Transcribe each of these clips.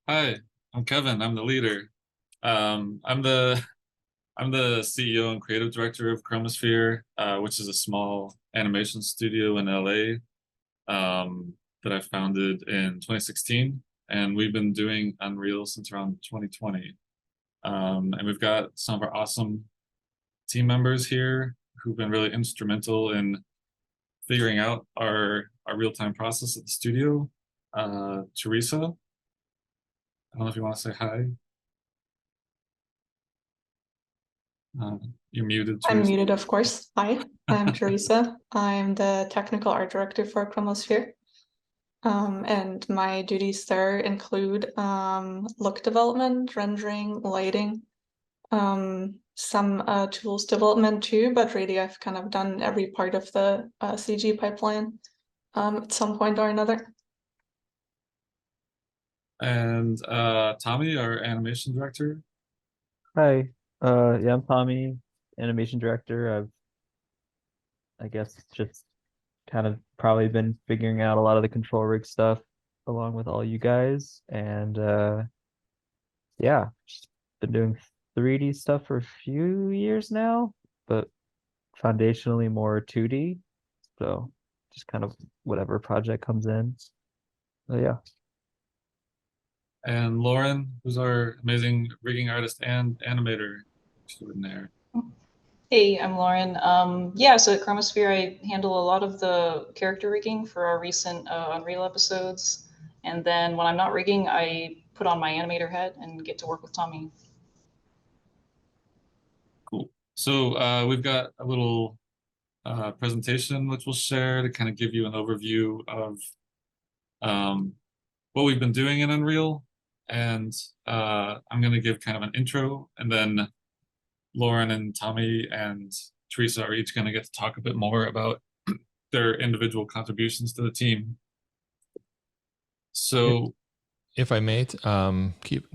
Hi, I'm Kevin. I'm the leader. I'm the I'm the CEO and creative director of Chromosphere, which is a small animation studio in LA that I founded in 2016, and we've been doing Unreal since around 2020. And we've got some of our awesome team members here who've been really instrumental in figuring out our real-time process at the studio. Teresa, I don't know if you want to say hi. You're muted, I'm Teresa. muted, of course. Hi, I'm Teresa. I'm the technical art director for Chromosphere. And my duties there include look development, rendering, lighting, some tools development too, but really I've kind of done every part of the CG pipeline at some point or another. And Tommy, our animation director. Hi, yeah, I'm Tommy, animation director. I guess, just kind of probably been figuring out a lot of the control rig stuff along with all you guys, and yeah, just been doing 3D stuff for a few years now, but foundationally more 2D. So just kind of whatever project comes in. So yeah. And Lauren, who's our amazing rigging artist and animator. She's in there. Hey, I'm Lauren. Yeah, so at Chromosphere, I handle a lot of the character rigging for our recent Unreal episodes. And then when I'm not rigging, I put on my animator hat and get to work with Tommy. Cool. So we've got a little presentation which we'll share to kind of give you an overview of um, what we've been doing in Unreal. And I'm going to give kind of an intro, and then Lauren and Tommy and Teresa are each going to get to talk a bit more about their individual contributions to the team. So, if I may,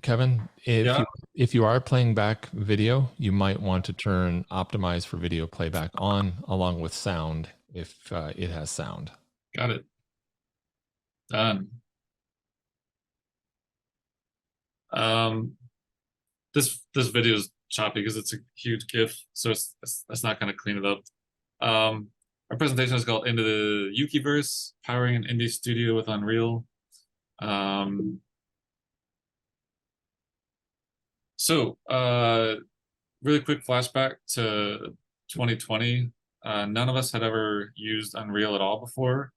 Kevin, yeah, if you are playing back video, you might want to turn optimize for video playback on along with sound if it has sound. got it. Done. Um, this video is choppy because it's a huge GIF, so it's not going to clean it up. Our presentation is called Into the Yukiverse, Powering an Indie Studio with Unreal. So, really quick flashback to 2020. None of us had ever used Unreal at all before.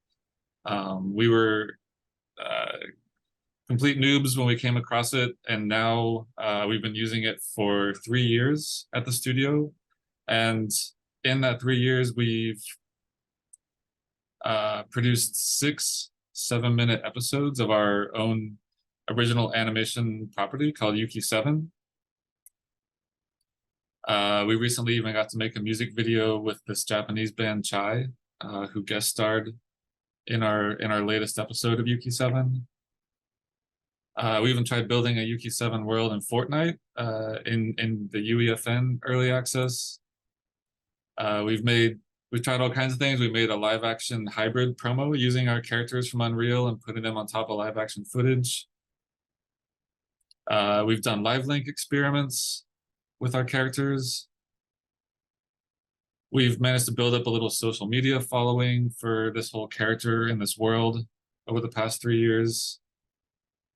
We were complete noobs when we came across it, and now we've been using it for 3 years at the studio. And in that 3 years, we've produced 6 7-minute episodes of our own original animation property called Yuki 7. We recently even got to make a music video with this Japanese band Chai, who guest starred in our latest episode of Yuki 7. We even tried building a Yuki 7 world in Fortnite in the UEFN early access. We've tried all kinds of things. We made a live action hybrid promo using our characters from Unreal and putting them on top of live action footage. We've done live link experiments with our characters. We've managed to build up a little social media following for this whole character in this world over the past 3 years,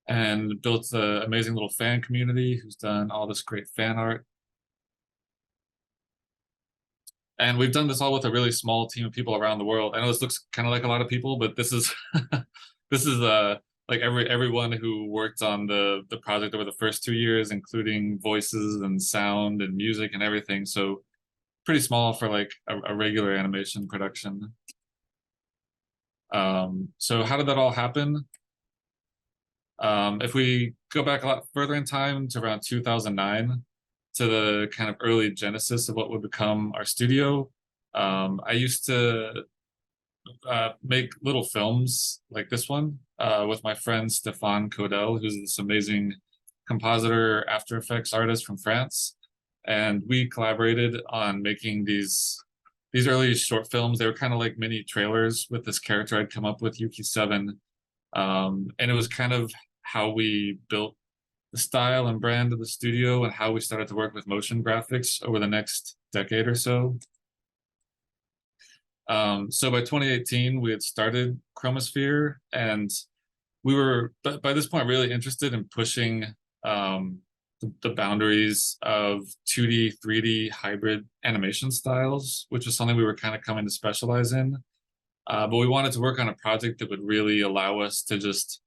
and built an amazing little fan community who's done all this great fan art. And we've done this all with a really small team of people around the world. I know this looks kind of like a lot of people, but this is this is like everyone who worked on the project over the first 2 years, including voices and sound and music and everything. So pretty small for like a regular animation production. So how did that all happen? If we go back a lot further in time to around 2009, to the kind of early genesis of what would become our studio, I used to make little films like this one with my friend Stefan Codel, who's this amazing compositor, After Effects artist from France. And we collaborated on making these early short films. They were kind of like mini trailers with this character I'd come up with, Yuki 7. And it was kind of how we built the style and brand of the studio and how we started to work with motion graphics over the next decade or so. So by 2018, we had started Chromosphere, and we were by this point really interested in pushing the boundaries of 2D, 3D hybrid animation styles, which was something we were kind of coming to specialize in. But we wanted to work on a project that would really allow us to just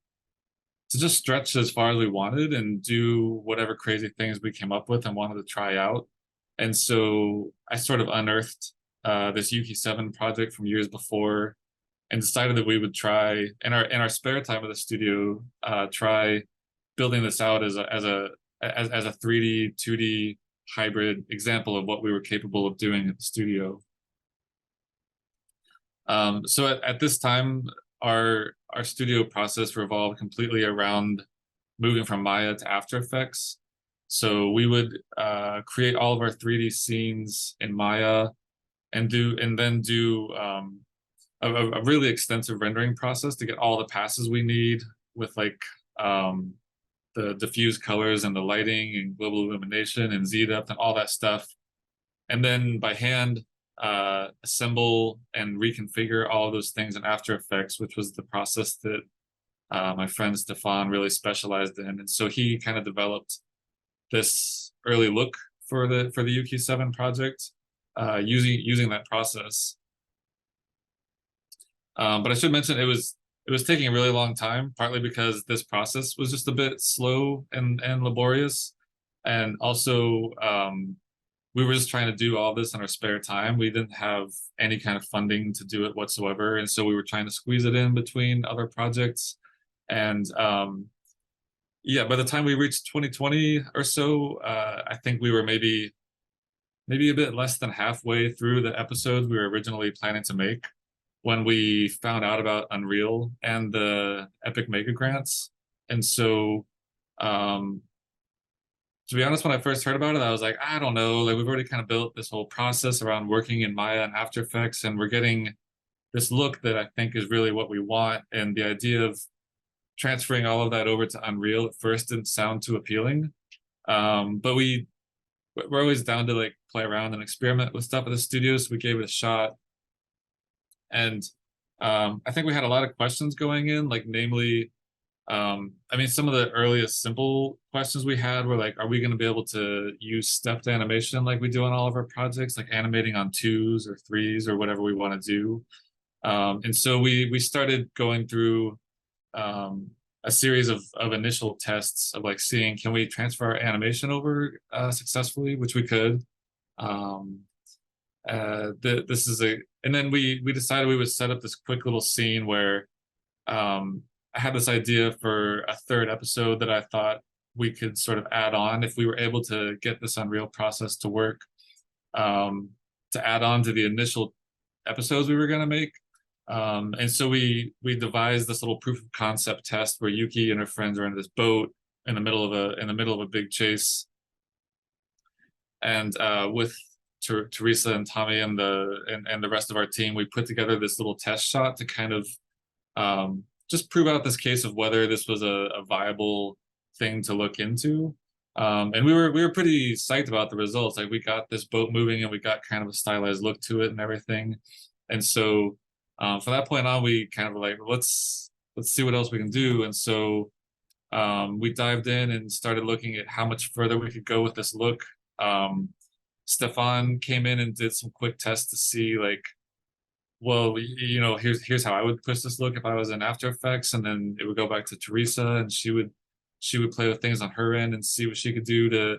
stretch as far as we wanted and do whatever crazy things we came up with and wanted to try out. And so I sort of unearthed this Yuki 7 project from years before, and decided that we would try in our spare time at the studio, try building this out as a 3D, 2D hybrid example of what we were capable of doing at the studio. So at this time, our studio process revolved completely around moving from Maya to After Effects. So we would create all of our 3D scenes in Maya, and then do a really extensive rendering process to get all the passes we need with like the diffuse colors and the lighting and global illumination and Z-depth and all that stuff. And then by hand, assemble and reconfigure all of those things in After Effects, which was the process that my friend Stefan really specialized in. And so he kind of developed this early look for the Yuki 7 project using that process. But I should mention it was taking a really long time, partly because this process was just a bit slow and laborious, and also we were just trying to do all this in our spare time. We didn't have any kind of funding to do it whatsoever, and so we were trying to squeeze it in between other projects. And yeah, by the time we reached 2020 or so, I think we were maybe a bit less than halfway through the episodes we were originally planning to make when we found out about Unreal and the Epic Mega Grants. And so, to be honest, when I first heard about it, I was like, I don't know, like we've already kind of built this whole process around working in Maya and After Effects, and we're getting this look that I think is really what we want. And the idea of transferring all of that over to Unreal at first didn't sound too appealing. But we're always down to like play around and experiment with stuff at the studio, so we gave it a shot. And I think we had a lot of questions going in, like namely, I mean, some of the earliest simple questions we had were like, are we going to be able to use stepped animation like we do on all of our projects, like animating on 2s or 3s or whatever we want to do? And so we started going through a series of initial tests of like seeing, can we transfer our animation over successfully, which we could. And then we decided we would set up this quick little scene where I had this idea for a third episode that I thought we could sort of add on if we were able to get this Unreal process to work, to add on to the initial episodes we were going to make. And so we devised this little proof of concept test where Yuki and her friends are in this boat in the middle of a big chase, and with Teresa and Tommy and the rest of our team, we put together this little test shot to kind of just prove out this case of whether this was a viable thing to look into. And we were pretty psyched about the results. Like we got this boat moving and we got kind of a stylized look to it and everything. And so from that point on, we kind of were like, let's see what else we can do. And so we dived in and started looking at how much further we could go with this look. Stefan came in and did some quick tests to see like, well, you know, here's how I would push this look if I was in After Effects, and then it would go back to Teresa, and she would play with things on her end and see what she could do to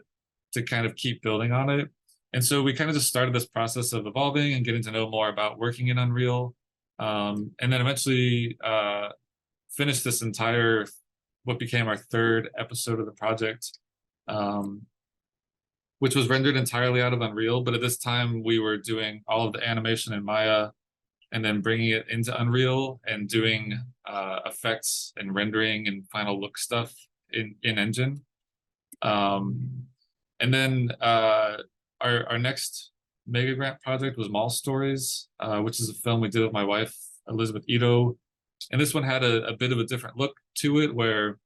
kind of keep building on it. And so we kind of just started this process of evolving and getting to know more about working in Unreal, and then eventually finished this entire what became our third episode of the project, which was rendered entirely out of Unreal. But at this time, we were doing all of the animation in Maya, and then bringing it into Unreal and doing effects and rendering and final look stuff in Engine. And then our next Mega Grant project was Mall Stories, which is a film we did with my wife, Elizabeth Ito. And this one had a bit of a different look to it, where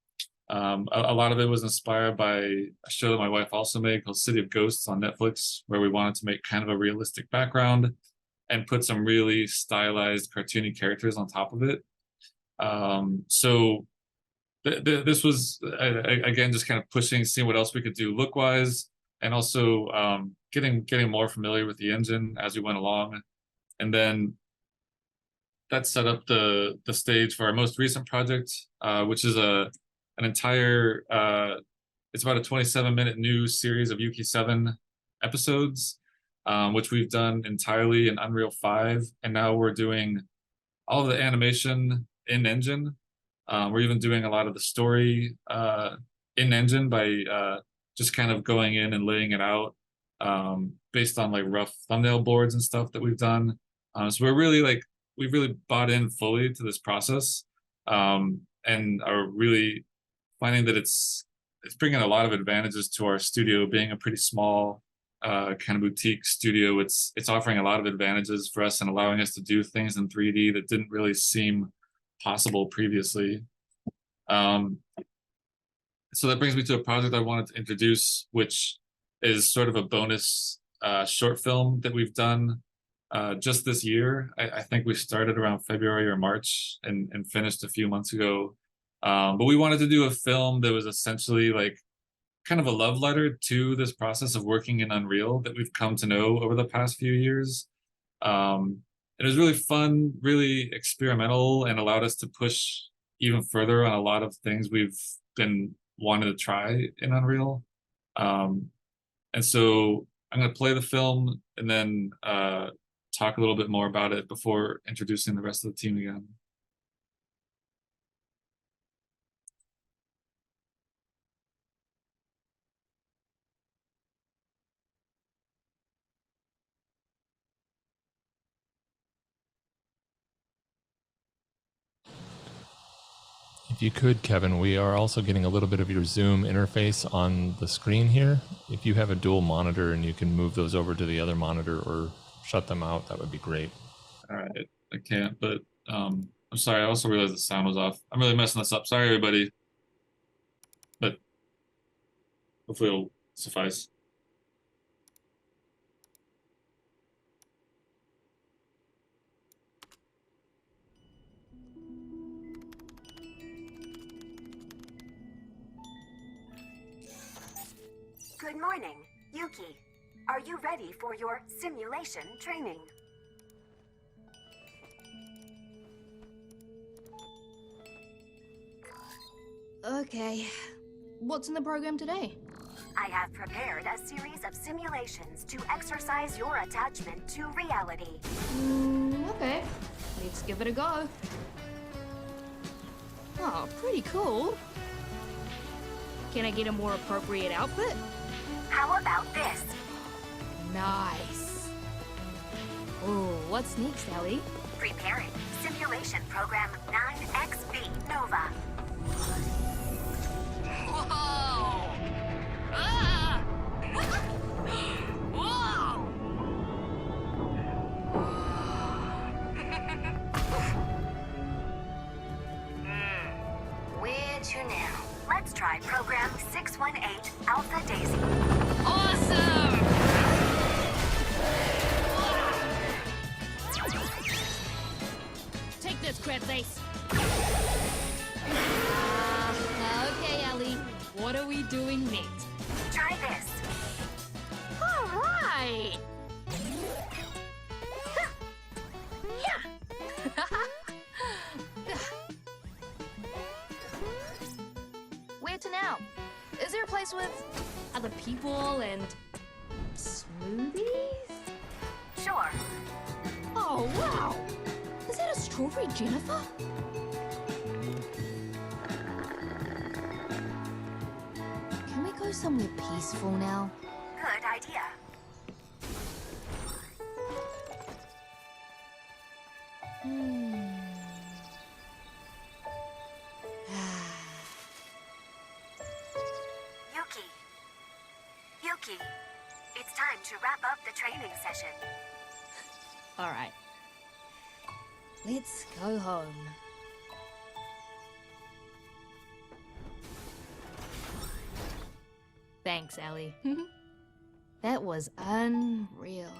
A lot of it was inspired by a show that my wife also made called City of Ghosts on Netflix, where we wanted to make kind of a realistic background and put some really stylized cartoony characters on top of it. So this was again just kind of pushing, seeing what else we could do look wise, and also getting more familiar with the engine as we went along, and then that set up the stage for our most recent project, which is an entire it's about a 27-minute new series of Yuki 7 episodes, which we've done entirely in Unreal 5, and now we're doing all of the animation in engine. We're even doing a lot of the story in engine by just kind of going in and laying it out based on like rough thumbnail boards and stuff that we've done. So we're really like, we've really bought in fully to this process, and are really finding that it's bringing a lot of advantages to our studio. Being a pretty small kind of boutique studio, it's offering a lot of advantages for us and allowing us to do things in 3D that didn't really seem possible previously. So that brings me to a project I wanted to introduce, which is sort of a bonus short film that we've done just this year. I think we started around February or March and finished a few months ago. But we wanted to do a film that was essentially like kind of a love letter to this process of working in Unreal that we've come to know over the past few years. It was really fun, really experimental, and allowed us to push even further on a lot of things we've been wanting to try in Unreal. And so I'm going to play the film and then talk a little bit more about it before introducing the rest of the team again. If you could, Kevin, we are also getting a little bit of your Zoom interface on the screen here. If you have a dual monitor and you can move those over to the other monitor or shut them out, that would be great. All right, I can't, but I'm sorry. I also realized the sound was off. I'm really messing this up. Sorry, everybody. But hopefully it'll suffice. Good morning, Yuki. Are you ready for your simulation training? Okay. What's in the program today? I have prepared a series of simulations to exercise your attachment to reality. Okay. Let's give it a go. Oh, pretty cool. Can I get a more appropriate outfit? How about this? Nice. Oh, what's next, Ellie? Preparing simulation program 9XB Nova. Whoa! Ah! Whoa! Where to now? Let's try program 618 Alpha Daisy. Awesome! Take this, Credface. Okay, Ellie. What are we doing next? Try this. All right. Where to now? Is there a place with other people and smoothies? Sure. Oh, wow. Is that a strawberry Jennifer? Can we go somewhere peaceful now? Good idea. Yuki, it's time to wrap up the training session. All right. Let's go home. Thanks, Ellie. That was unreal.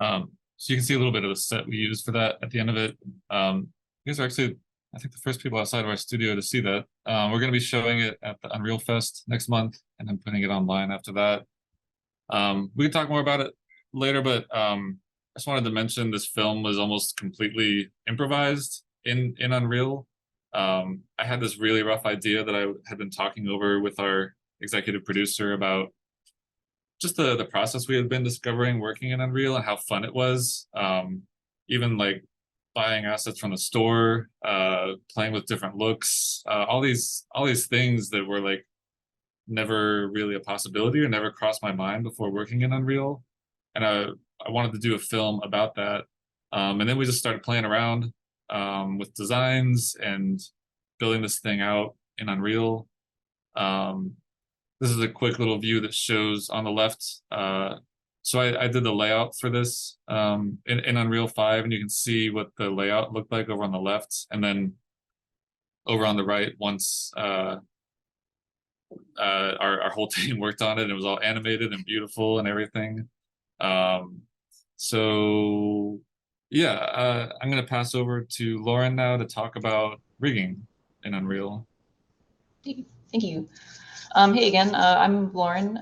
So you can see a little bit of the set we used for that at the end of it. You guys are actually, I think, the first people outside of our studio to see that. We're going to be showing it at the Unreal Fest next month and then putting it online after that. We can talk more about it later, but I just wanted to mention this film was almost completely improvised in Unreal. I had this really rough idea that I had been talking over with our executive producer about just the process we had been discovering working in Unreal and how fun it was. Even like buying assets from the store, playing with different looks, all these things that were like never really a possibility or never crossed my mind before working in Unreal. And I wanted to do a film about that. And then we just started playing around with designs and building this thing out in Unreal. This is a quick little view that shows on the left. So I did the layout for this in Unreal 5, and you can see what the layout looked like over on the left. And then over on the right, once our whole team worked on it, it was all animated and beautiful and everything. So yeah, I'm going to pass over to Lauren now to talk about rigging in Unreal. Thank you. Hey again, I'm Lauren.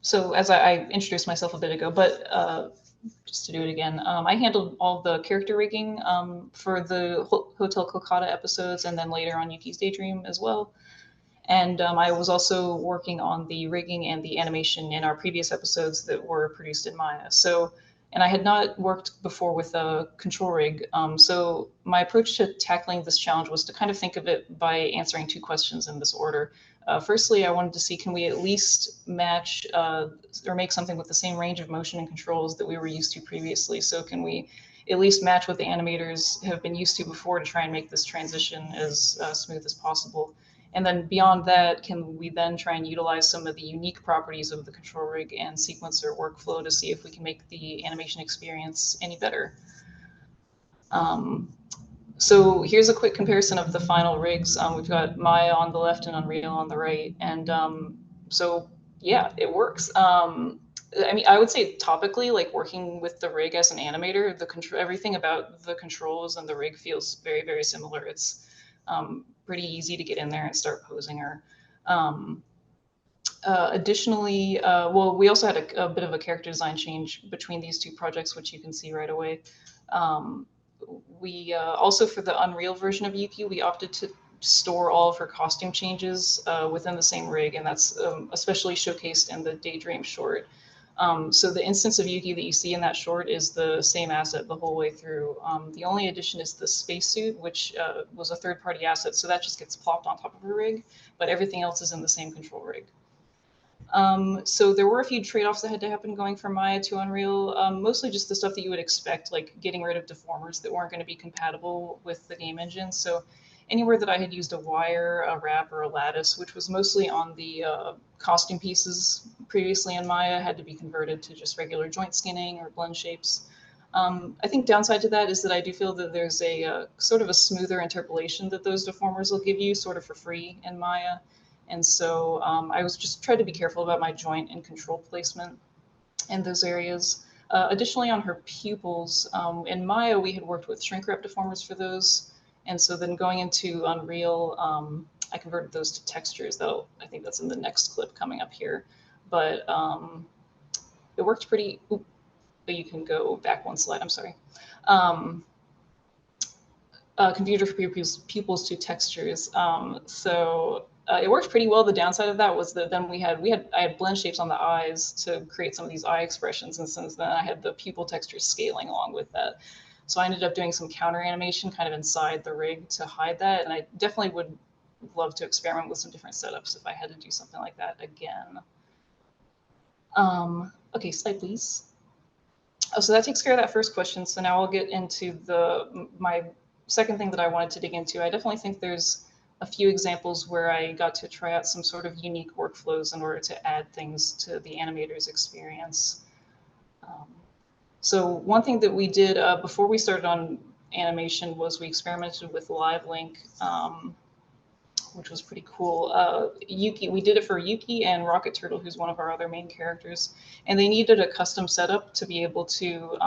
So as I introduced myself a bit ago, but just to do it again, I handled all the character rigging for the Hotel Kolkata episodes and then later on Yuki's Daydream as well. And I was also working on the rigging and the animation in our previous episodes that were produced in Maya. So, and I had not worked before with a control rig. So my approach to tackling this challenge was to kind of think of it by answering two questions in this order. Firstly, I wanted to see, can we at least match or make something with the same range of motion and controls that we were used to previously? So can we at least match what the animators have been used to before to try and make this transition as smooth as possible? And then beyond that, can we then try and utilize some of the unique properties of the control rig and sequencer workflow to see if we can make the animation experience any better? So here's a quick comparison of the final rigs. We've got Maya on the left and Unreal on the right. And so yeah, it works. I mean, I would say topically, like working with the rig as an animator, everything about the controls and the rig feels very, very similar. It's pretty easy to get in there and start posing her. Additionally, well, we also had a bit of a character design change between these two projects, which you can see right away. We also, for the Unreal version of Yuki, we opted to store all of her costume changes within the same rig, and that's especially showcased in the Daydream short. So the instance of Yuki that you see in that short is the same asset the whole way through. The only addition is the spacesuit, which was a third-party asset, so that just gets plopped on top of her rig, but everything else is in the same control rig. So there were a few trade-offs that had to happen going from Maya to Unreal, mostly just the stuff that you would expect, like getting rid of deformers that weren't going to be compatible with the game engine. So anywhere that I had used a wire, a wrap, or a lattice, which was mostly on the costume pieces previously in Maya, had to be converted to just regular joint skinning or blend shapes. I think downside to that is that I do feel that there's a sort of a smoother interpolation that those deformers will give you sort of for free in Maya. And so I was just trying to be careful about my joint and control placement in those areas. Additionally, on her pupils, in Maya, we had worked with shrink wrap deformers for those. And so then going into Unreal, I converted those to textures, though I think that's in the next clip coming up here. But it worked pretty, but you can go back one slide, I'm sorry. Computer for pupils to textures. It worked pretty well. The downside of that was that then I had blend shapes on the eyes to create some of these eye expressions, and since then I had the pupil textures scaling along with that. So I ended up doing some counter animation kind of inside the rig to hide that, and I definitely would love to experiment with some different setups if I had to do something like that again. Okay, slide please. Oh, so that takes care of that first question. So now I'll get into my second thing that I wanted to dig into. I definitely think there's a few examples where I got to try out some sort of unique workflows in order to add things to the animator's experience. So one thing that we did before we started on animation was we experimented with live link, which was pretty cool. Yuki, we did it for Yuki and Rocket Turtle, who's one of our other main characters, and they needed a custom setup to be able to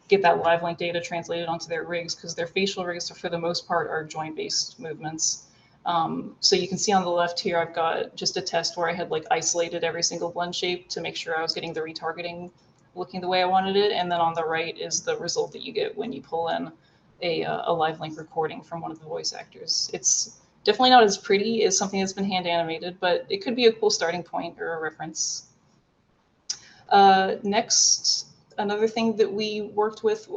get that live link data translated onto their rigs, because their facial rigs, for the most part, are joint-based movements. So you can see on the left here, I've got just a test where I had like isolated every single blend shape to make sure I was getting the retargeting looking the way I wanted it. And then on the right is the result that you get when you pull in a live link recording from one of the voice actors. It's definitely not as pretty as something that's been hand animated, but it could be a cool starting point or a reference. Next, another thing that we worked with,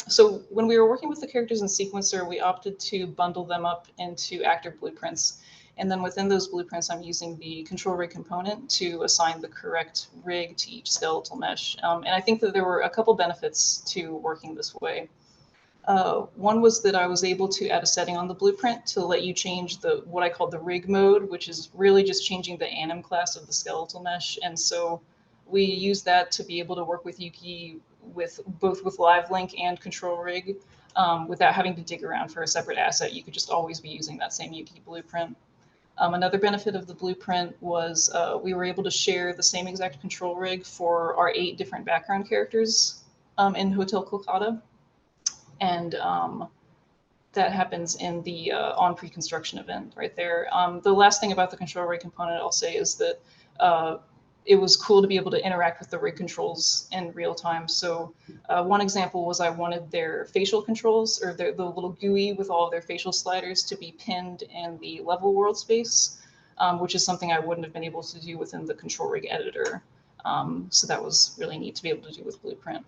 so when we were working with the characters in Sequencer, we opted to bundle them up into actor blueprints. And then within those blueprints, I'm using the control rig component to assign the correct rig to each skeletal mesh. And I think that there were a couple benefits to working this way. One was that I was able to add a setting on the blueprint to let you change what I call the rig mode, which is really just changing the anim class of the skeletal mesh. And so we use that to be able to work with Yuki with both with live link and control rig without having to dig around for a separate asset. You could just always be using that same Yuki blueprint. Another benefit of the blueprint was we were able to share the same exact control rig for our 8 different background characters in Hotel Kolkata. And that happens in the on pre-construction event right there. The last thing about the control rig component I'll say is that it was cool to be able to interact with the rig controls in real time. So one example was I wanted their facial controls, or the little GUI with all of their facial sliders, to be pinned in the level world space, which is something I wouldn't have been able to do within the control rig editor. So that was really neat to be able to do with Blueprint.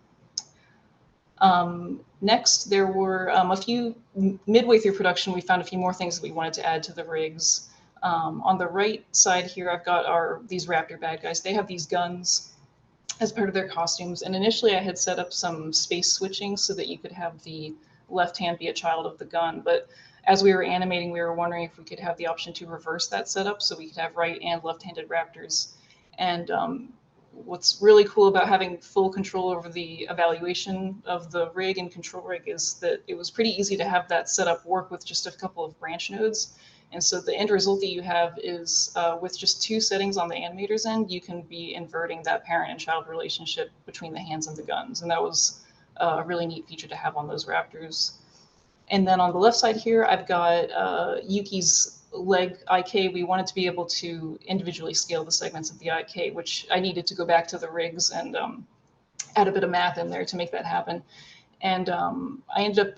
Next, there were a few, midway through production, we found a few more things that we wanted to add to the rigs. On the right side here, I've got these raptor bad guys. They have these guns as part of their costumes. And initially I had set up some space switching so that you could have the left hand be a child of the gun. But as we were animating, we were wondering if we could have the option to reverse that setup so we could have right and left-handed raptors. And what's really cool about having full control over the evaluation of the rig and control rig is that it was pretty easy to have that setup work with just a couple of branch nodes. And so the end result that you have is with just 2 settings on the animator's end, you can be inverting that parent and child relationship between the hands and the guns. And that was a really neat feature to have on those raptors. And then on the left side here, I've got Yuki's leg IK. We wanted to be able to individually scale the segments of the IK, which I needed to go back to the rigs and add a bit of math in there to make that happen. And I ended up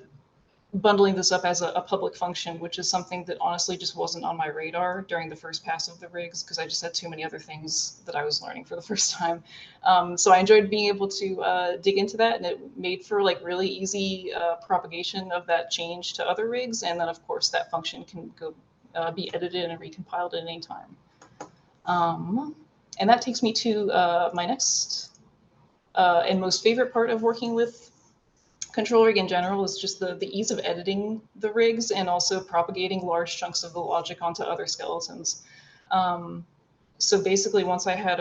bundling this up as a public function, which is something that honestly just wasn't on my radar during the first pass of the rigs because I just had too many other things that I was learning for the first time. So I enjoyed being able to dig into that, and it made for like really easy propagation of that change to other rigs. And then of course that function can go be edited and recompiled at any time. And that takes me to my next and most favorite part of working with control rig in general is just the ease of editing the rigs and also propagating large chunks of the logic onto other skeletons. So basically, once I had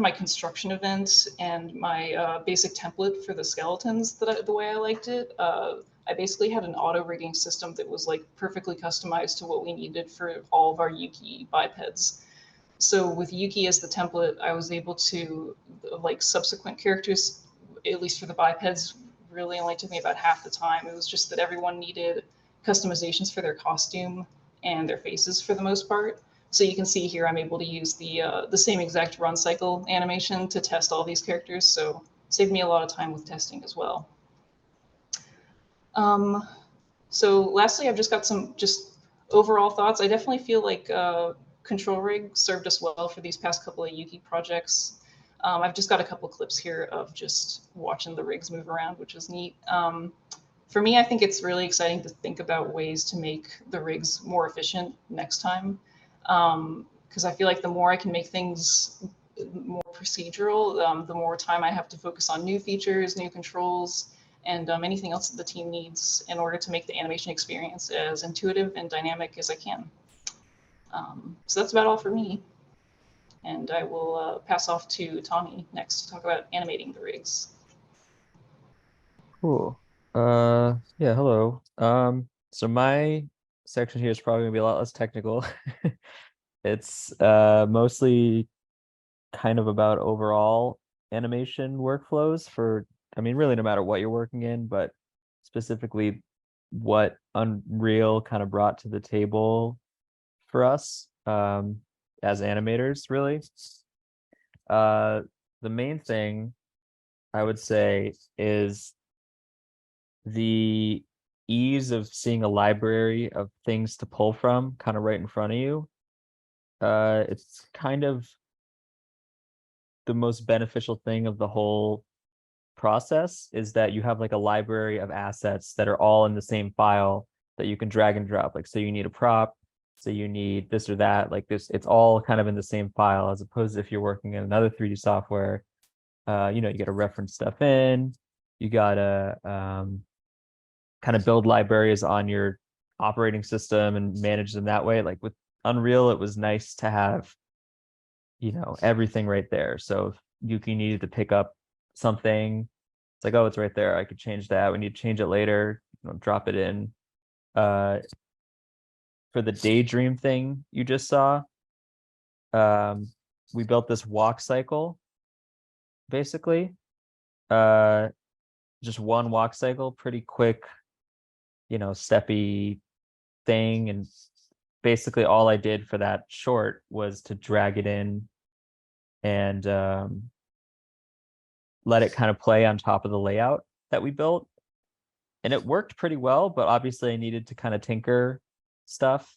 my construction event and my basic template for the skeletons the way I liked it, I basically had an auto rigging system that was like perfectly customized to what we needed for all of our Yuki bipeds. So with Yuki as the template, I was able to like subsequent characters, at least for the bipeds, really only took me about half the time. It was just that everyone needed customizations for their costume and their faces for the most part. So you can see here I'm able to use the same exact run cycle animation to test all these characters, so it saved me a lot of time with testing as well. So lastly, I've just got some overall thoughts. I definitely feel like Control Rig served us well for these past couple of Yuki projects. I've just got a couple clips here of just watching the rigs move around, which is neat. For me, I think it's really exciting to think about ways to make the rigs more efficient next time. Because I feel like the more I can make things more procedural, the more time I have to focus on new features, new controls, and anything else that the team needs in order to make the animation experience as intuitive and dynamic as I can. So that's about all for me. And I will pass off to Tommy next to talk about animating the rigs. Cool. Yeah, hello. So my section here is probably gonna be a lot less technical. It's mostly kind of about overall animation workflows for, I mean, really no matter what you're working in, but specifically what Unreal kind of brought to the table for us as animators, really. The main thing I would say is the ease of seeing a library of things to pull from kind of right in front of you. It's kind of the most beneficial thing of the whole process is that you have like a library of assets that are all in the same file that you can drag and drop. Like, so you need a prop, so you need this or that, like this, it's all kind of in the same file, as opposed to if you're working in another 3D software, you know, you got to reference stuff in, you gotta kind of build libraries on your operating system and manage them that way. Like with Unreal, it was nice to have, you know, everything right there. So if you needed to pick up something, it's like, oh, it's right there. I could change that. We need to change it later, you know, drop it in. For the daydream thing you just saw, we built this walk cycle, basically. Just one walk cycle, pretty quick, you know, steppy thing. And basically all I did for that short was to drag it in and let it kind of play on top of the layout that we built. And it worked pretty well, but obviously I needed to kind of tinker stuff.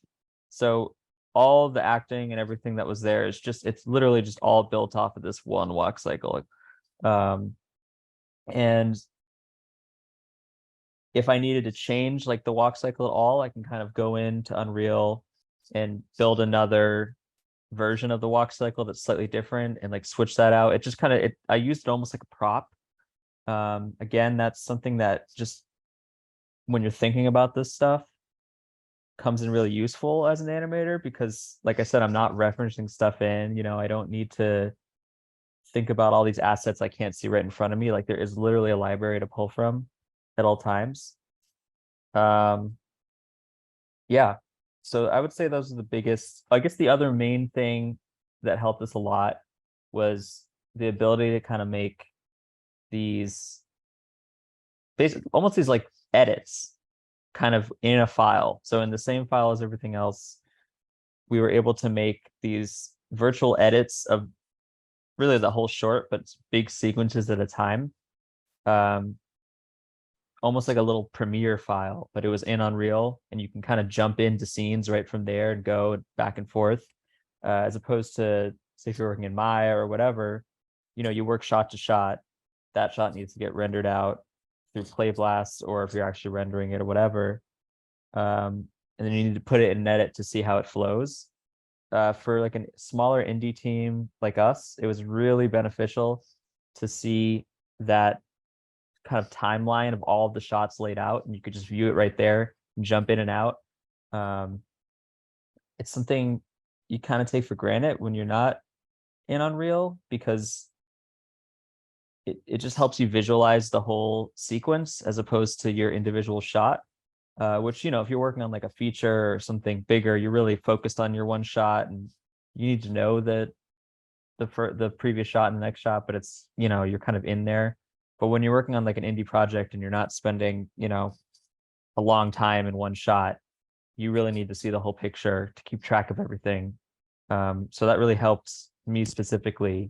So all the acting and everything that was there is just, it's literally just all built off of this one walk cycle. And if I needed to change like the walk cycle at all, I can kind of go into Unreal and build another version of the walk cycle that's slightly different and like switch that out. It just kind of, I used it almost like a prop. Again, that's something that just when you're thinking about this stuff comes in really useful as an animator, because like I said, I'm not referencing stuff in, you know, I don't need to think about all these assets I can't see right in front of me. Like there is literally a library to pull from at all times. Yeah, so I would say those are the biggest. I guess the other main thing that helped us a lot was the ability to kind of make these basically almost these like edits kind of in a file. So in the same file as everything else, we were able to make these virtual edits of really the whole short, but big sequences at a time. Almost like a little Premiere file, but it was in Unreal, and you can kind of jump into scenes right from there and go back and forth, as opposed to say if you're working in Maya or whatever, you know, you work shot to shot. That shot needs to get rendered out through Play Blast, or if you're actually rendering it or whatever, and then you need to put it in an edit to see how it flows. For like a smaller indie team like us, it was really beneficial to see that kind of timeline of all of the shots laid out, and you could just view it right there and jump in and out. It's something you kind of take for granted when you're not in Unreal, because it just helps you visualize the whole sequence as opposed to your individual shot. Which, you know, if you're working on like a feature or something bigger, you're really focused on your one shot, and you need to know that the previous shot and the next shot, but it's, you know, you're kind of in there. But when you're working on like an indie project and you're not spending, you know, a long time in one shot, you really need to see the whole picture to keep track of everything. So that really helped me specifically,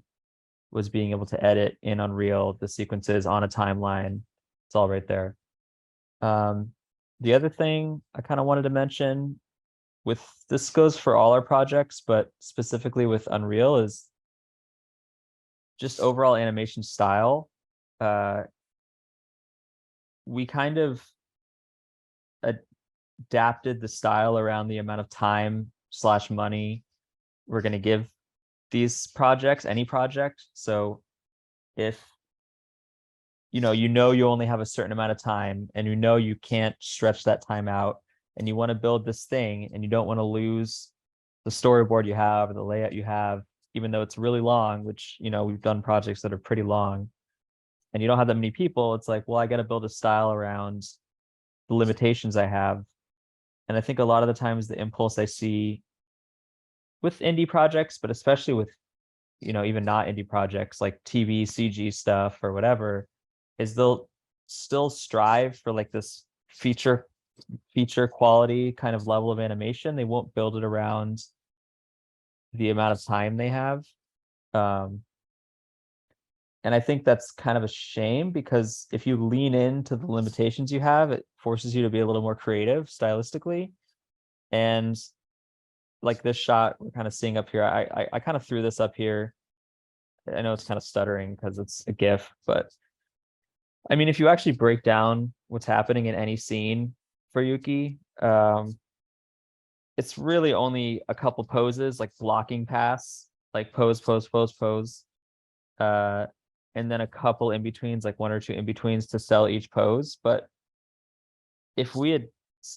was being able to edit in Unreal the sequences on a timeline. It's all right there. The other thing I kind of wanted to mention, with this goes for all our projects, but specifically with Unreal, is just overall animation style. We kind of adapted the style around the amount of time / money we're going to give these projects, any project. So if you you only have a certain amount of time, and you can't stretch that time out, and you want to build this thing and you don't want to lose the storyboard you have or the layout you have, even though it's really long, which, you know, we've done projects that are pretty long, and you don't have that many people, it's like, well, I got to build a style around the limitations I have. And I think a lot of the times the impulse I see with indie projects, but especially with, you know, even not indie projects like TV, CG stuff or whatever, is they'll still strive for like this feature quality kind of level of animation. They won't build it around the amount of time they have. And I think that's kind of a shame, because if you lean into the limitations you have, it forces you to be a little more creative stylistically. And like this shot we're kind of seeing up here, I kind of threw this up here. I know it's kind of stuttering because it's a GIF, but I mean, if you actually break down what's happening in any scene for Yuki, it's really only a couple poses, like blocking pass, like pose, pose, pose, pose. And then a couple in betweens, like one or two in betweens to sell each pose. But if we had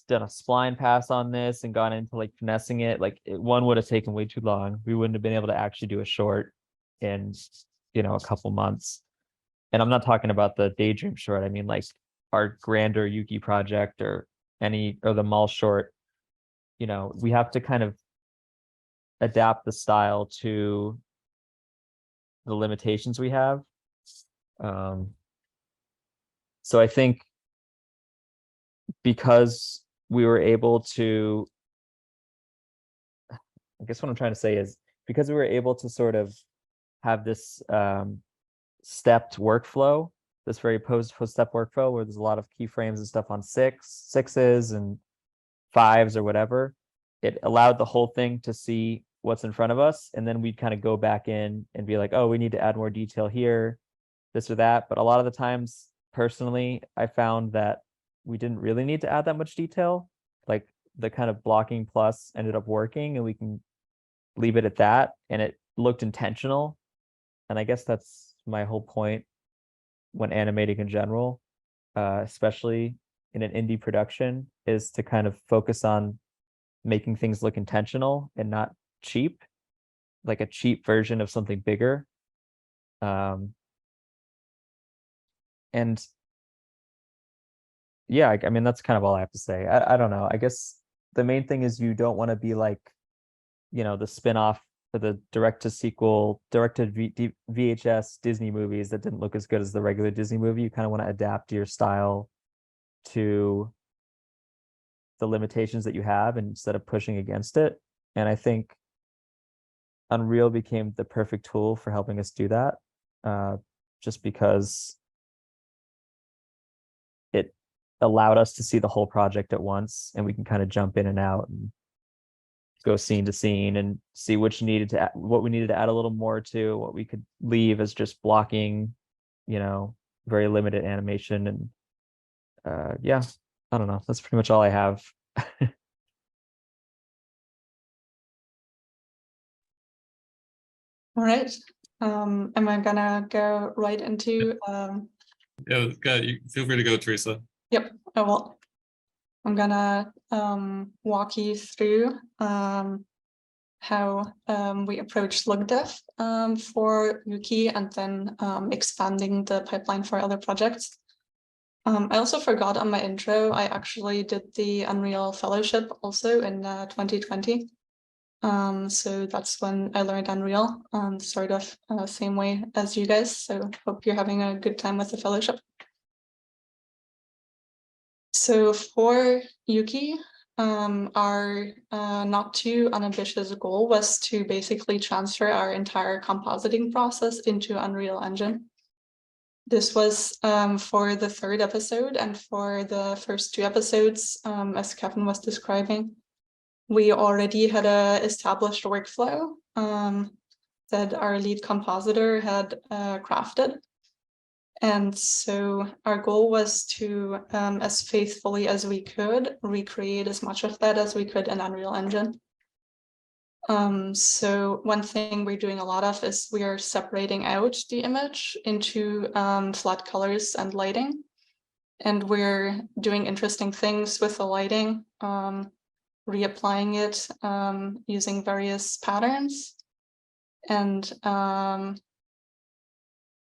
done a spline pass on this and gone into like finessing it, like one would have taken way too long. We wouldn't have been able to actually do a short in, you know, a couple months. And I'm not talking about the Daydream short. I mean, like our grander Yuki project or the mall short. You know, we have to kind of adapt the style to the limitations we have. So I think because we were able to, I guess what I'm trying to say is, because we were able to sort of have this stepped workflow, this very post-step workflow where there's a lot of keyframes and stuff on sixes and fives or whatever, it allowed the whole thing to see what's in front of us. And then we'd kind of go back in and be like, oh, we need to add more detail here, this or that. But a lot of the times, personally, I found that we didn't really need to add that much detail. Like the kind of blocking plus ended up working, and we can leave it at that. And it looked intentional. And I guess that's my whole point when animating in general, especially in an indie production, is to kind of focus on making things look intentional and not cheap, like a cheap version of something bigger. And yeah, I mean, that's kind of all I have to say. I don't know. I guess the main thing is you don't want to be like, you know, the spin-off for the direct to VHS Disney movies that didn't look as good as the regular Disney movie. You kind of want to adapt your style to the limitations that you have instead of pushing against it. And I think Unreal became the perfect tool for helping us do that, just because it allowed us to see the whole project at once, and we can kind of jump in and out and go scene to scene and see what we needed to add a little more to, what we could leave as just blocking, you know, very limited animation. And yeah, I don't know. That's pretty much all I have. All right. Am I gonna go right into Yeah, you feel free to go, Teresa. Yep, I will. I'm gonna walk you through how we approach look dev for Yuki, and then expanding the pipeline for other projects. I also forgot on my intro, I actually did the Unreal Fellowship also in 2020. So that's when I learned Unreal, sort of same way as you guys. So hope you're having a good time with the fellowship. So for Yuki, our not too unambitious goal was to basically transfer our entire compositing process into Unreal Engine. This was for the third episode, and for the first two episodes, as Kevin was describing, we already had a established workflow that our lead compositor had crafted. And so our goal was to, as faithfully as we could, recreate as much of that as we could in Unreal Engine. So one thing we're doing a lot of is we are separating out the image into flat colors and lighting. And we're doing interesting things with the lighting, reapplying it using various patterns. and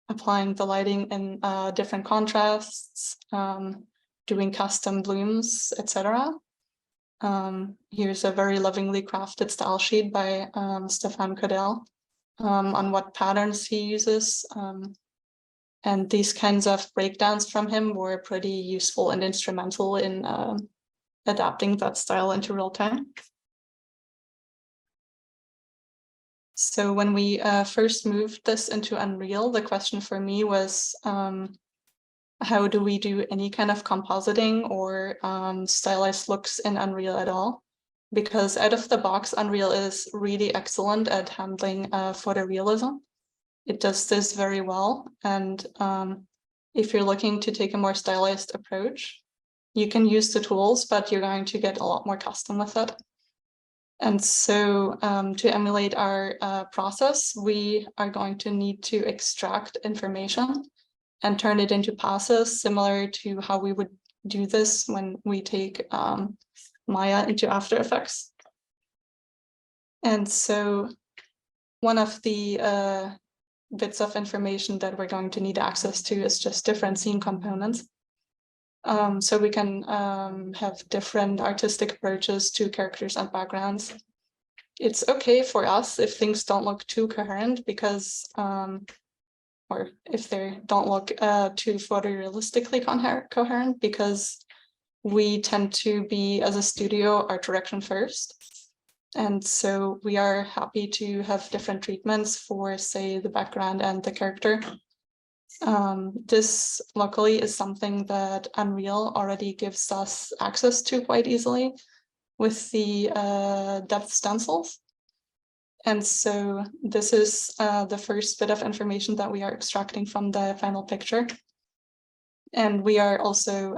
applying the lighting in different contrasts, doing custom blooms, etc. Here's a very lovingly crafted style sheet by Stefan Cadell on what patterns he uses. And these kinds of breakdowns from him were pretty useful and instrumental in adapting that style into real time. So when we first moved this into Unreal, the question for me was, how do we do any kind of compositing or stylized looks in Unreal at all? Because out of the box, Unreal is really excellent at handling photorealism. It does this very well. And if you're looking to take a more stylized approach, you can use the tools, but you're going to get a lot more custom with it. And so to emulate our process, we are going to need to extract information and turn it into passes, similar to how we would do this when we take Maya into After Effects. And so one of the bits of information that we're going to need access to is just different scene components. So we can have different artistic approaches to characters and backgrounds. It's okay for us if things don't look too coherent, because or if they don't look too photorealistically coherent, because we tend to be, as a studio, art direction first. And so we are happy to have different treatments for, say, the background and the character. This luckily is something that Unreal already gives us access to quite easily with the depth stencils. And so this is the first bit of information that we are extracting from the final picture. And we are also,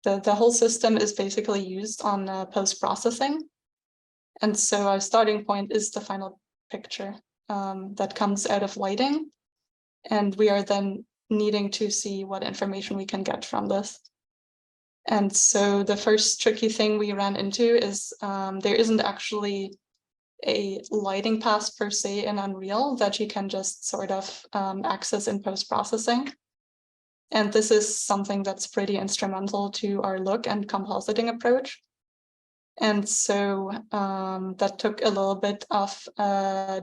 the whole system is basically used on post-processing. And so our starting point is the final picture that comes out of lighting. And we are then needing to see what information we can get from this. And so the first tricky thing we ran into is there isn't actually a lighting pass per se in Unreal that you can just sort of access in post-processing. And this is something that's pretty instrumental to our look and compositing approach. And so that took a little bit of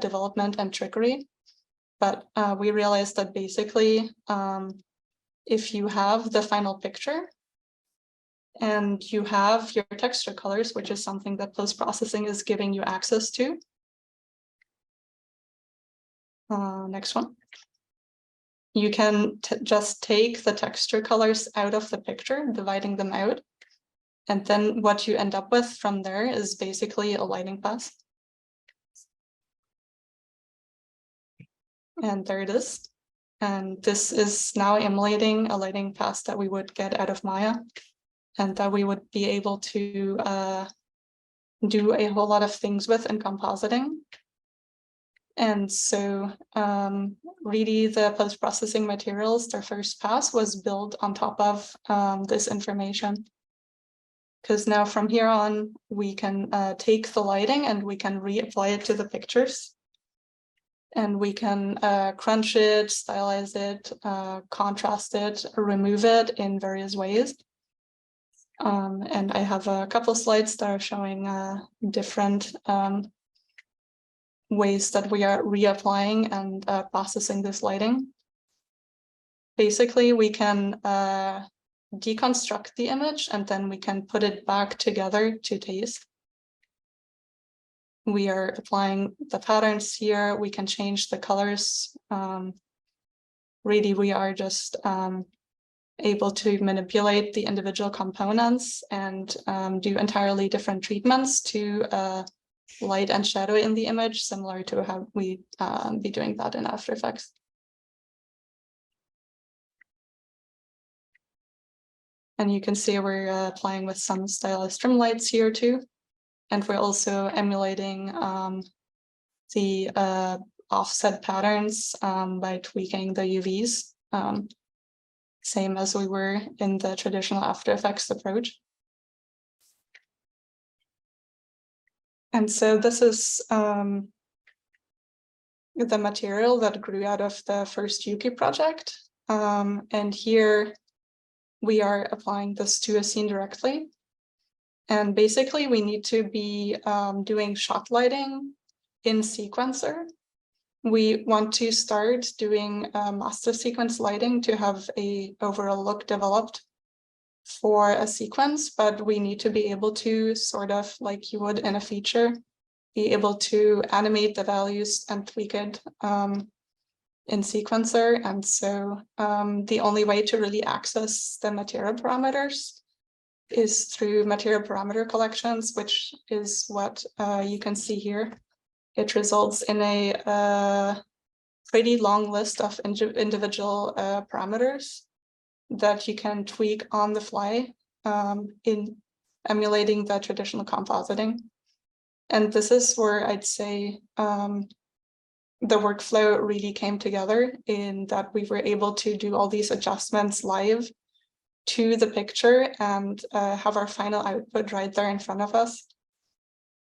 development and trickery. But we realized that basically, if you have the final picture and you have your texture colors, which is something that post-processing is giving you access to. Next one. You can just take the texture colors out of the picture, dividing them out. And then what you end up with from there is basically a lighting pass. And there it is. And this is now emulating a lighting pass that we would get out of Maya, and that we would be able to do a whole lot of things with in compositing. And so really the post-processing materials, their first pass was built on top of this information. Because now from here on, we can take the lighting and we can reapply it to the pictures. And we can crunch it, stylize it, contrast it, remove it in various ways. And I have a couple slides that are showing different ways that we are reapplying and processing this lighting. Basically, we can deconstruct the image and then we can put it back together to taste. We are applying the patterns here. We can change the colors. Really, we are just able to manipulate the individual components and do entirely different treatments to light and shadow in the image, similar to how we be doing that in After Effects. And you can see we're playing with some stylized trim lights here too. And we're also emulating the offset patterns by tweaking the UVs, same as we were in the traditional After Effects approach. And so this is the material that grew out of the first Yuki project. And here we are applying this to a scene directly. And basically we need to be doing shot lighting in sequencer. We want to start doing master sequence lighting to have a overall look developed for a sequence, but we need to be able to, sort of like you would in a feature, be able to animate the values and tweak it in sequencer. And so the only way to really access the material parameters is through material parameter collections, which is what you can see here. It results in a pretty long list of individual parameters that you can tweak on the fly in emulating the traditional compositing. And this is where I'd say the workflow really came together, in that we were able to do all these adjustments live to the picture and have our final output right there in front of us.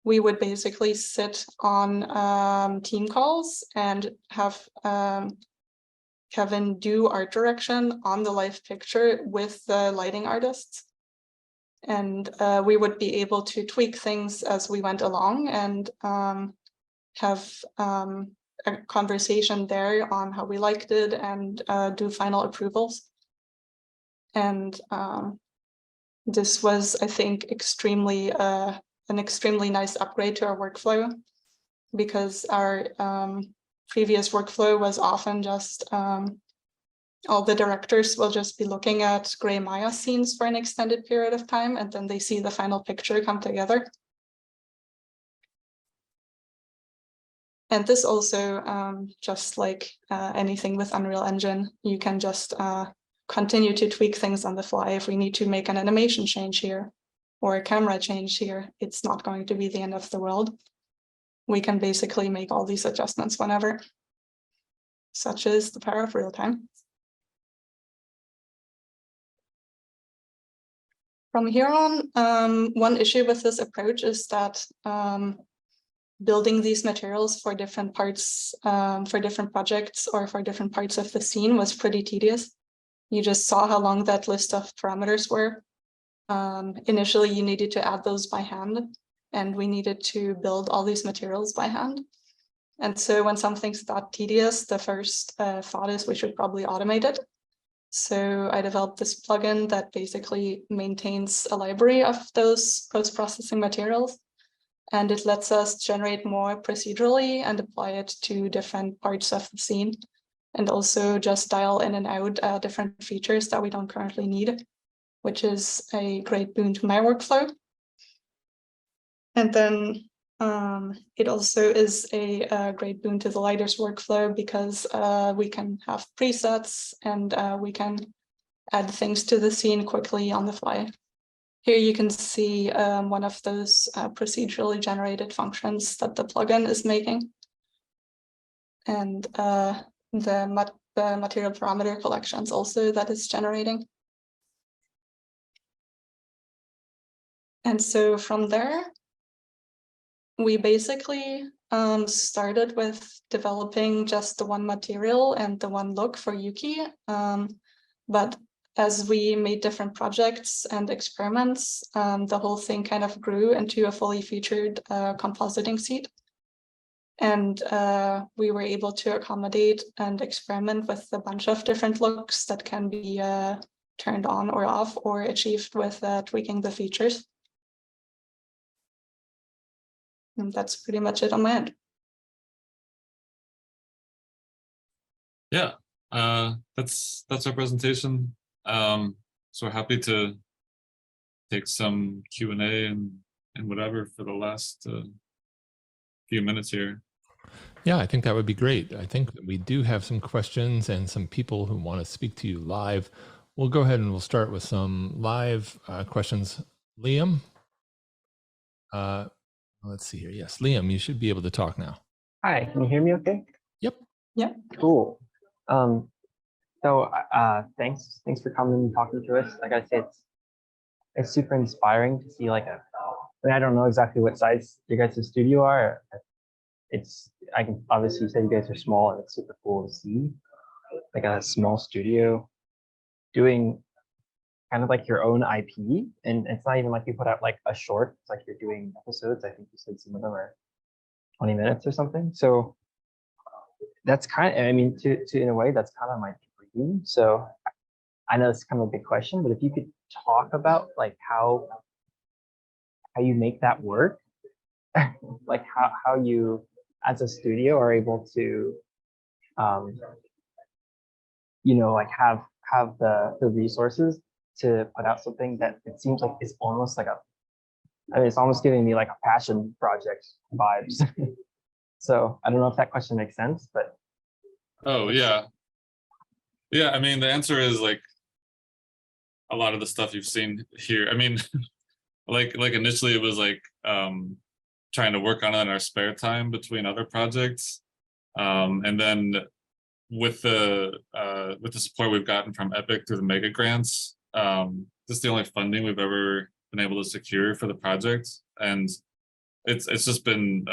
We would basically sit on team calls and have Kevin do art direction on the live picture with the lighting artists. And we would be able to tweak things as we went along and have a conversation there on how we liked it and do final approvals. And this was, I think, an extremely nice upgrade to our workflow, because our previous workflow was often just all the directors will just be looking at gray Maya scenes for an extended period of time, and then they see the final picture come together. And this also, just like anything with Unreal Engine, you can just continue to tweak things on the fly. If we need to make an animation change here or a camera change here, it's not going to be the end of the world. We can basically make all these adjustments whenever. Such is the power of real time. From here on, one issue with this approach is that building these materials for different parts, for different projects or for different parts of the scene was pretty tedious. You just saw how long that list of parameters were. Initially, you needed to add those by hand, and we needed to build all these materials by hand. And so when something's that tedious, the first thought is we should probably automate it. So I developed this plugin that basically maintains a library of those post-processing materials, and it lets us generate more procedurally and apply it to different parts of the scene, and also just dial in and out different features that we don't currently need, which is a great boon to my workflow. And then it also is a great boon to the lighter's workflow, because we can have presets and we can add things to the scene quickly on the fly. Here you can see one of those procedurally generated functions that the plugin is making. And the material parameter collections also that it's generating. And so from there, we basically started with developing just the one material and the one look for Yuki. But as we made different projects and experiments, the whole thing kind of grew into a fully featured compositing seat. And we were able to accommodate and experiment with a bunch of different looks that can be turned on or off or achieved with tweaking the features. And that's pretty much it on my end. Yeah, that's our presentation. So we're happy to take some Q&A and whatever for the last few minutes here. Yeah, I think that would be great. I think that we do have some questions and some people who want to speak to you live. We'll go ahead and we'll start with some live questions. Liam? Let's see here. Yes, Liam, you should be able to talk now. Hi, can you hear me okay? Yep. Yep. Cool. So thanks for coming and talking to us. Like I said, it's super inspiring to see like I mean, I don't know exactly what size you guys' studio are. I can obviously say you guys are small, and it's super cool to see like a small studio doing kind of like your own IP, and it's not even like you put out like a short. It's like you're doing episodes. I think you said some of them are 20 minutes or something. So that's kind of, I mean, to in a way, that's kind of my dream. So I know it's kind of a big question, but if you could talk about like how you make that work, like how you as a studio are able to um, like have the resources to put out something that it seems like is almost like I mean, it's almost giving me like a passion project vibes. So I don't know if that question makes sense, but Oh yeah. Yeah, I mean the answer is like a lot of the stuff you've seen here. I mean, like initially it was like trying to work on it in our spare time between other projects. And then with the support we've gotten from Epic through the mega grants, this is the only funding we've ever been able to secure for the project, and it's just been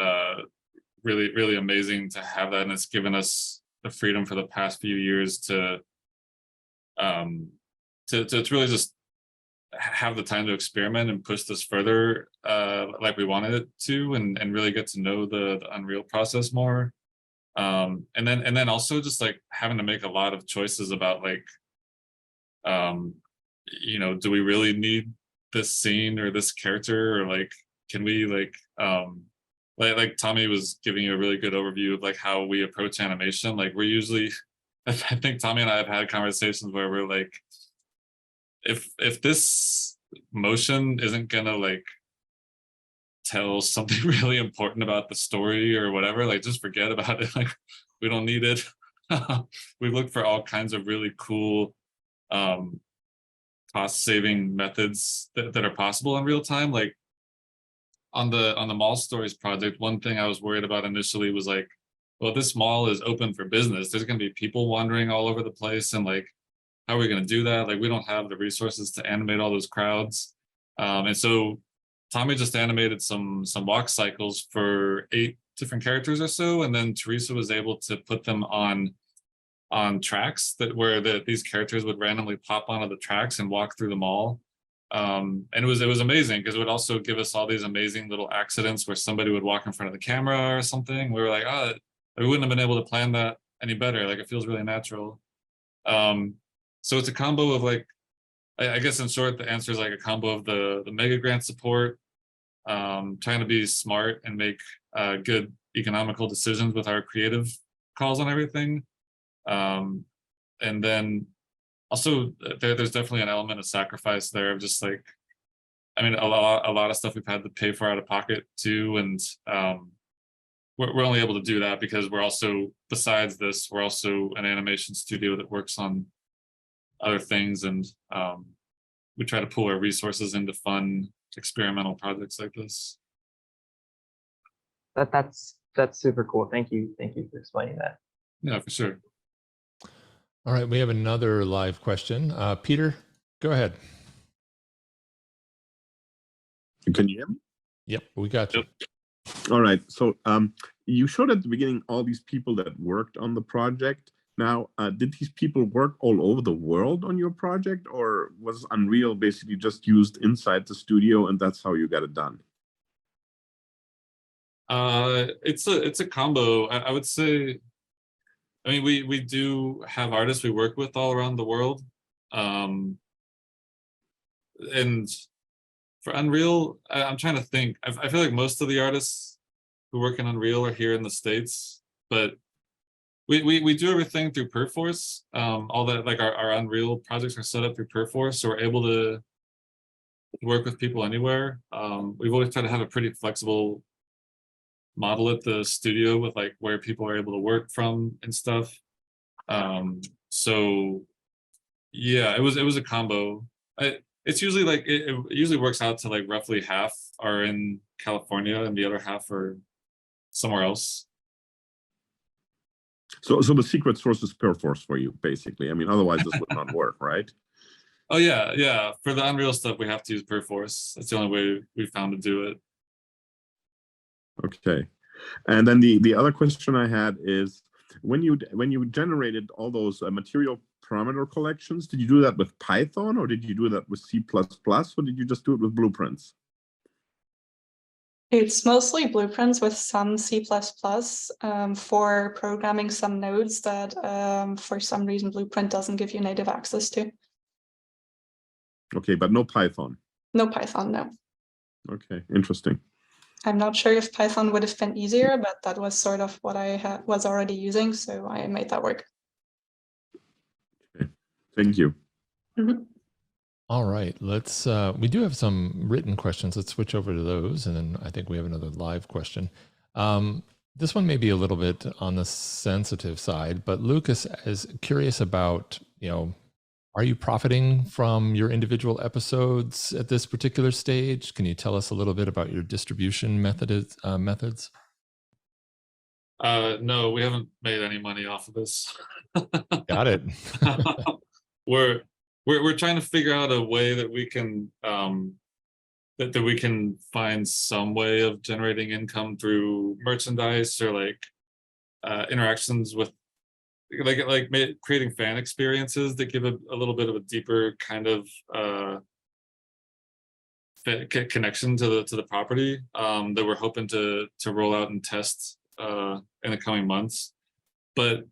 really amazing to have that, and it's given us the freedom for the past few years to really just have the time to experiment and push this further like we wanted it to, and really get to know the Unreal process more. And then also just like having to make a lot of choices about like do we really need this scene or this character, or like can we like Tommy was giving you a really good overview of like how we approach animation. Like we're usually I think Tommy and I have had conversations where we're like, if this motion isn't gonna like tell something really important about the story or whatever, like just forget about it. Like we don't need it. We look for all kinds of really cool cost saving methods that are possible in real time. Like on the mall stories project, one thing I was worried about initially was like, well, this mall is open for business, there's going to be people wandering all over the place, and like how are we going to do that? Like we don't have the resources to animate all those crowds. And so Tommy just animated some walk cycles for 8 different characters or so, and then Teresa was able to put them on tracks where these characters would randomly pop onto the tracks and walk through the mall. And it was amazing because it would also give us all these amazing little accidents where somebody would walk in front of the camera or something. We were like, oh, we wouldn't have been able to plan that any better. Like it feels really natural. So it's a combo of like, I guess in short, the answer is like a combo of the mega grant support, trying to be smart and make good economical decisions with our creative calls on everything. And then also there's definitely an element of sacrifice there of just like, I mean, a lot of stuff we've had to pay for out of pocket too. And we're only able to do that because we're also, besides this, we're also an animation studio that works on other things, and we try to pool our resources into fun experimental projects like this. That's super cool. Thank you for explaining that. Yeah, for sure. All right, we have another live question. Peter, go ahead. Can you hear me? Yep, we got you. All right. So you showed at the beginning all these people that worked on the project. Now, did these people work all over the world on your project, or was Unreal basically just used inside the studio and that's how you got it done? It's a combo. I would say, I mean, we do have artists we work with all around the world. And for Unreal, I'm trying to think. I feel like most of the artists who work in Unreal are here in the States, but we do everything through Perforce. All that, like our Unreal projects are set up through Perforce, so we're able to work with people anywhere. We've always tried to have a pretty flexible model at the studio with like where people are able to work from and stuff. So yeah, it was a combo. It's usually like it usually works out to like roughly half are in California and the other half are somewhere else. So the secret source is Perforce for you, basically. I mean, otherwise this would not work, right? Oh yeah. For the Unreal stuff, we have to use Perforce. That's the only way we found to do it. Okay. And then the other question I had is, when you generated all those material parameter collections, did you do that with Python, or did you do that with C++, or did you just do it with blueprints? It's mostly blueprints with some C++ for programming some nodes that for some reason Blueprint doesn't give you native access to. Okay, but no Python. No Python, no. Okay, interesting. I'm not sure if Python would have been easier, but that was sort of what I was already using, so I made that work. Okay. Thank you. Mm-hmm. All right, let's, we do have some written questions. Let's switch over to those. And then I think we have another live question. This one may be a little bit on the sensitive side, but Lucas is curious about, are you profiting from your individual episodes at this particular stage? Can you tell us a little bit about your distribution methods? No, we haven't made any money off of this. Got it. We're trying to figure out a way that we can that we can find some way of generating income through merchandise or like interactions with creating fan experiences that give a little bit of a deeper kind of connection to the property that we're hoping to roll out and test in the coming months. But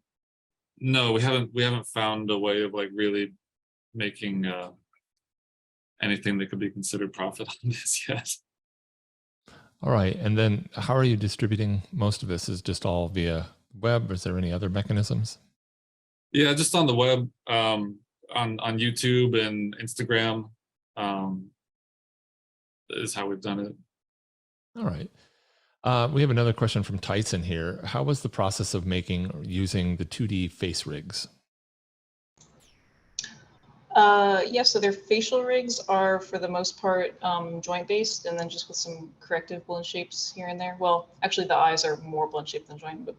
no, we haven't found a way of like really making anything that could be considered profit on this yet. All right, and then how are you distributing most of this? Is just all via web? Is there any other mechanisms? Yeah, just on the web, on YouTube and Instagram is how we've done it. All right. We have another question from Tyson here. How was the process of making or using the 2D face rigs? Yeah, so their facial rigs are for the most part joint-based, and then just with some corrective blend shapes here and there. Well, actually the eyes are more blend shaped than joint, but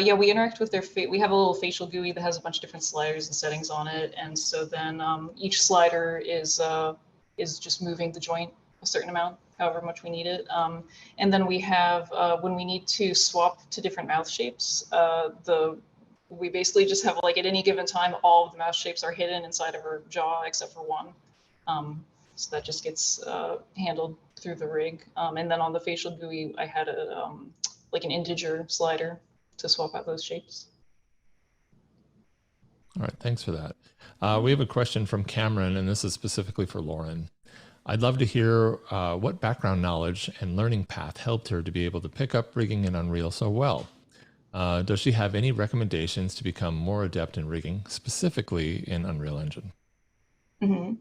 yeah, we interact with their we have a little facial GUI that has a bunch of different sliders and settings on it, and so then each slider is just moving the joint a certain amount, however much we need it. And then we have when we need to swap to different mouth shapes, we basically just have like at any given time, all of the mouth shapes are hidden inside of her jaw except for one. So that just gets handled through the rig. And then on the facial GUI, I had a like an integer slider to swap out those shapes. All right, thanks for that. We have a question from Cameron, and this is specifically for Lauren. I'd love to hear what background knowledge and learning path helped her to be able to pick up rigging in Unreal so well. Does she have any recommendations to become more adept in rigging, specifically in Unreal Engine? Mm-hmm.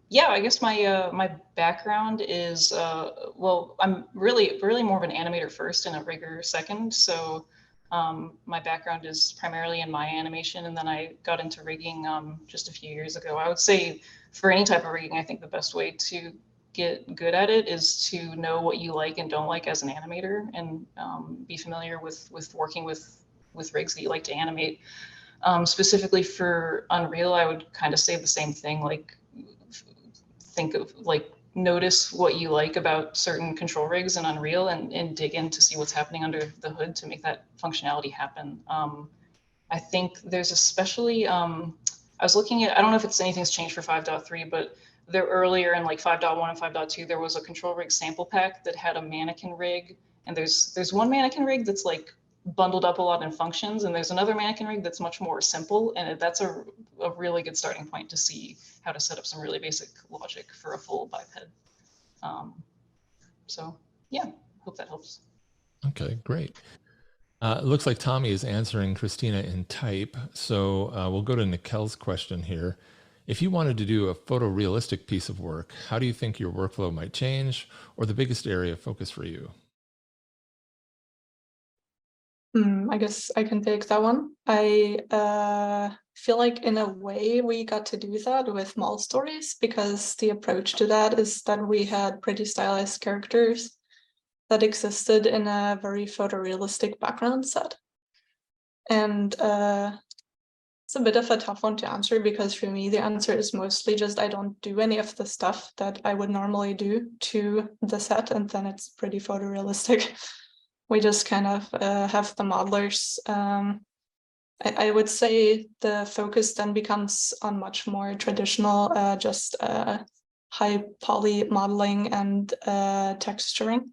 Yeah, I guess my my background is well, I'm really more of an animator first and a rigger second. So my background is primarily in my animation, and then I got into rigging just a few years ago. I would say for any type of rigging, I think the best way to get good at it is to know what you like and don't like as an animator, and be familiar with working with rigs that you like to animate. Specifically for Unreal, I would kind of say the same thing, like think of like notice what you like about certain control rigs in Unreal and dig in to see what's happening under the hood to make that functionality happen. I think there's especially, I was looking at, I don't know if anything's changed for 5.3, but there earlier in like 5.1 and 5.2, there was a control rig sample pack that had a mannequin rig. And there's one mannequin rig that's like bundled up a lot in functions, and there's another mannequin rig that's much more simple, and that's a really good starting point to see how to set up some really basic logic for a full biped. So yeah, hope that helps. Okay, great. It looks like Tommy is answering Christina in type, so we'll go to Nikel's question here. If you wanted to do a photorealistic piece of work, how do you think your workflow might change, or the biggest area of focus for you? I guess I can take that one. I feel like in a way we got to do that with Mall Stories, because the approach to that is that we had pretty stylized characters that existed in a very photorealistic background set. And It's a bit of a tough one to answer because for me, the answer is mostly just I don't do any of the stuff that I would normally do to the set, and then it's pretty photorealistic. We just kind of have the modelers. I would say the focus then becomes on much more traditional, just high poly modeling and texturing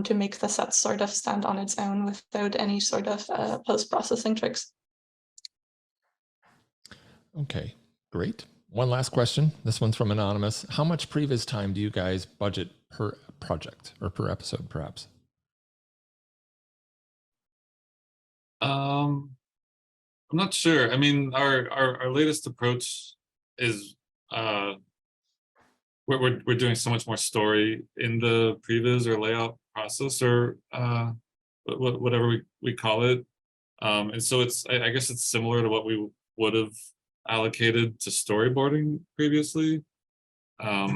to make the set sort of stand on its own without any sort of post-processing tricks. Okay, great. One last question. This one's from Anonymous. How much previs time do you guys budget per project or per episode, perhaps? I'm not sure. I mean, our latest approach is we're doing so much more story in the previs or layout process, or whatever we call it. And so it's I guess it's similar to what we would have allocated to storyboarding previously. I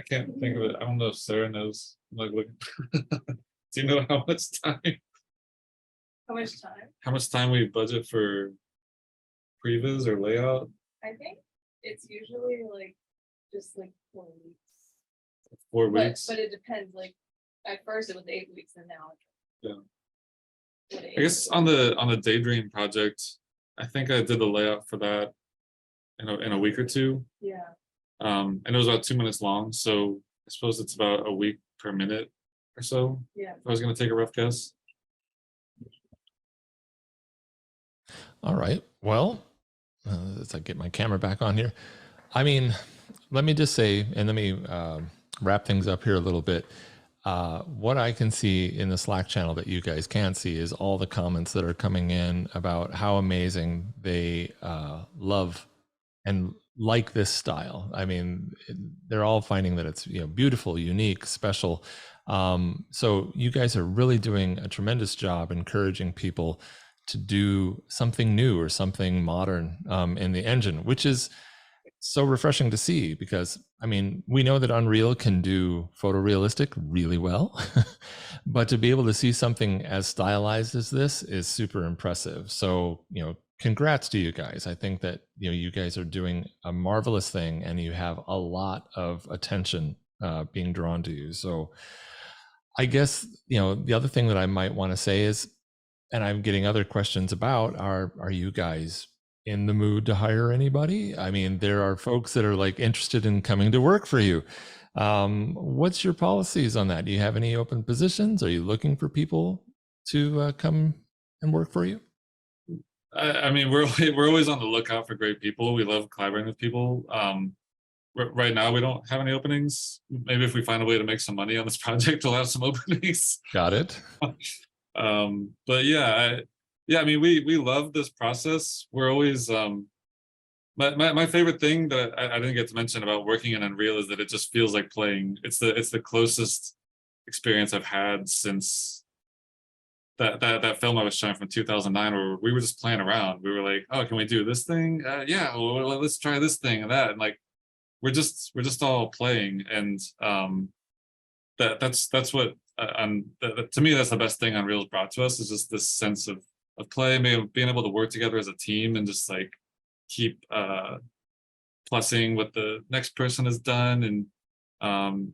can't think of it. I don't know if Sarah knows. I'm like, look. Do you know how much time? How much time? How much time we budget for previs or layout? I think it's usually like just like 4 weeks. 4 weeks. But it depends. Like at first it was 8 weeks, and now. Yeah. I guess on the Daydream project, I think I did the layout for that in a week or two. Yeah. And it was about 2 minutes long, so I suppose it's about a week per minute or so. Yeah. If I was going to take a rough guess. All right. Well, let's get my camera back on here. I mean, let me just say, and let me wrap things up here a little bit. What I can see in the Slack channel that you guys can't see is all the comments that are coming in about how amazing they love and like this style. I mean, they're all finding that it's beautiful, unique, special. So you guys are really doing a tremendous job encouraging people to do something new or something modern in the engine, which is so refreshing to see, because I mean, we know that Unreal can do photorealistic really well, but to be able to see something as stylized as this is super impressive. So, congrats to you guys. I think that, you guys are doing a marvelous thing, and you have a lot of attention being drawn to you. So I guess, the other thing that I might want to say is, and I'm getting other questions about, are you guys in the mood to hire anybody? I mean, there are folks that are like interested in coming to work for you. What's your policies on that? Do you have any open positions? Are you looking for people to come and work for you? I mean, we're always on the lookout for great people. We love collaborating with people. Right now, we don't have any openings. Maybe if we find a way to make some money on this project, we'll have some openings. Got it. But yeah, I mean, we love this process. We're always my favorite thing that I didn't get to mention about working in Unreal is that it just feels like playing. It's the closest experience I've had since that film I was showing from 2009, where we were just playing around. We were like, oh, can we do this thing? Yeah, well, let's try this thing and that, and like we're just all playing, and that's what to me, that's the best thing Unreal's brought to us, is just this sense of play, being able to work together as a team and just like keep plussing what the next person has done, and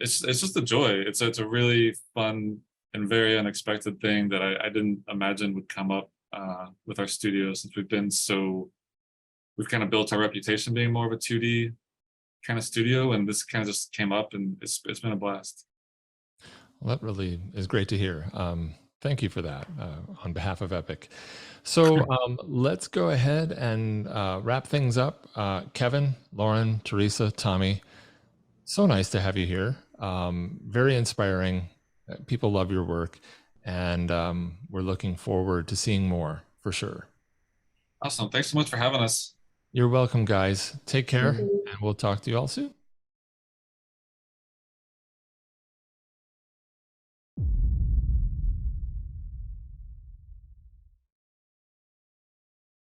it's just a joy. It's a really fun and very unexpected thing that I didn't imagine would come up with our studio, since we've kind of built our reputation being more of a 2D kind of studio, and this kind of just came up, and it's been a blast. Well, that really is great to hear. Thank you for that on behalf of Epic. So let's go ahead and wrap things up. Kevin, Lauren, Teresa, Tommy, so nice to have you here. Very inspiring. People love your work, and we're looking forward to seeing more for sure. Awesome. Thanks so much for having us. You're welcome, guys. Take care, and we'll talk to you all soon.